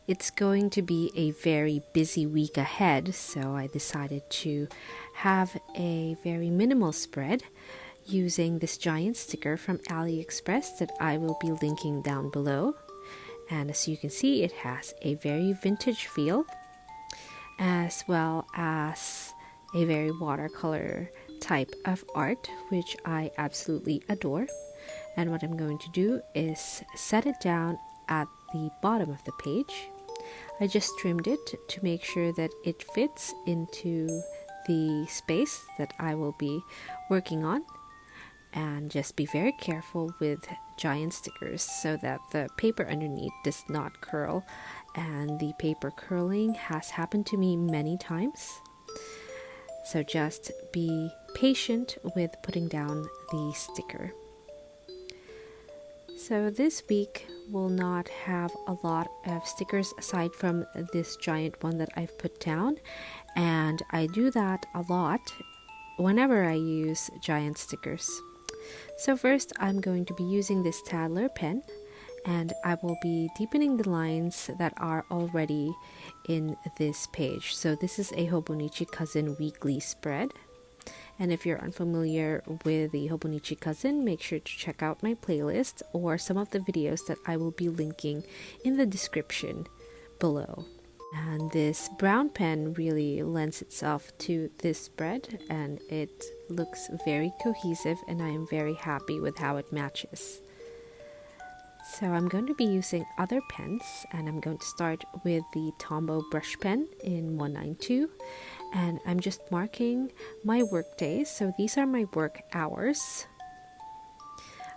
It's going to be a very busy week ahead, so I decided to have a very minimal spread using this giant sticker from AliExpress that I will be linking down below. And as you can see, it has a very vintage feel, as well as a very watercolor type of art, which I absolutely adore. And what I'm going to do is set it down at the bottom of the page. I just trimmed it to make sure that it fits into the space that I will be working on, and just be very careful with giant stickers so that the paper underneath does not curl, and the paper curling has happened to me many times. So just be patient with putting down the sticker. So this week will not have a lot of stickers aside from this giant one that I've put down, and I do that a lot whenever I use giant stickers. So first I'm going to be using this Staedtler pen, and I will be deepening the lines that are already in this page. So this is a Hobonichi Cousin weekly spread. And if you're unfamiliar with the Hobonichi Cousin, make sure to check out my playlist or some of the videos that I will be linking in the description below. And this brown pen really lends itself to this spread, and it looks very cohesive, and I am very happy with how it matches. So I'm going to be using other pens, and I'm going to start with the Tombow brush pen in 192, and I'm just marking my work days. So these are my work hours,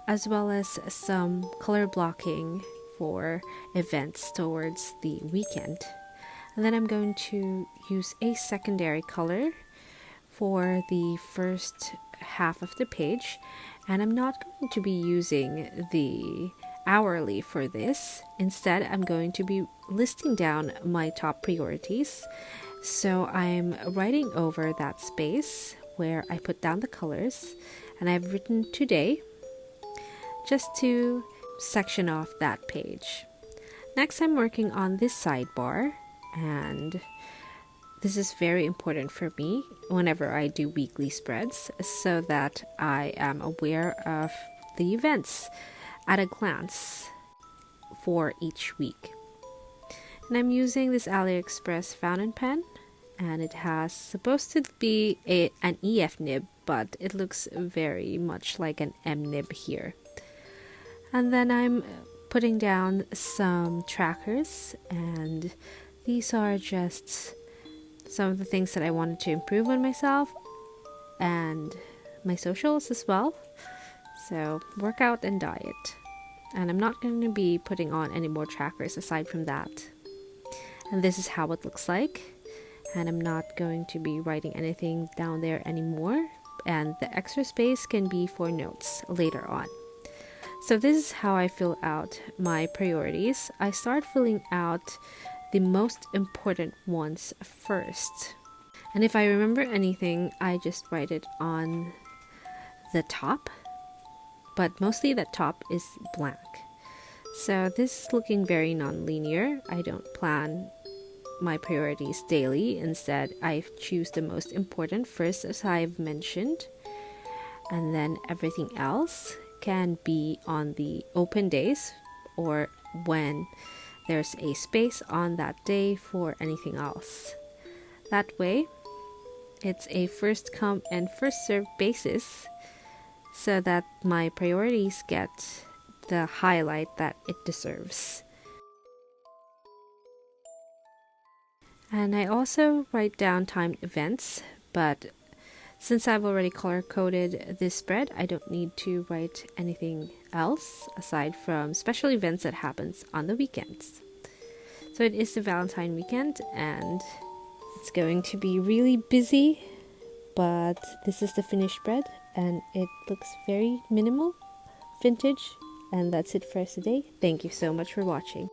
as well as some color blocking for events towards the weekend. And then I'm going to use a secondary color for the first half of the page, and I'm not going to be using the hourly for this. Instead, I'm going to be listing down my top priorities. So I'm writing over that space where I put down the colors, and I've written today just to section off that page. Next, I'm working on this sidebar, and this is very important for me whenever I do weekly spreads, so that I am aware of the events at a glance for each week. And I'm using this AliExpress fountain pen, and it has supposed to be an EF nib, but it looks very much like an M nib here. And then I'm putting down some trackers, and these are just some of the things that I wanted to improve on myself and my socials as well. So workout and diet. And I'm not going to be putting on any more trackers aside from that. And this is how it looks like. And I'm not going to be writing anything down there anymore. And the extra space can be for notes later on. So this is how I fill out my priorities. I start filling out the most important ones first. And if I remember anything, I just write it on the top. But mostly the top is blank. So this is looking very non-linear. I don't plan my priorities daily. Instead, I choose the most important first, as I've mentioned. And then everything else can be on the open days, or when there's a space on that day for anything else. That way, it's a first come and first served basis, so that my priorities get the highlight that it deserves. And I also write down timed events, but since I've already color-coded this spread, I don't need to write anything else aside from special events that happens on the weekends. So it is the Valentine weekend, and it's going to be really busy, but this is the finished spread, and it looks very minimal, vintage, and that's it for us today. Thank you so much for watching.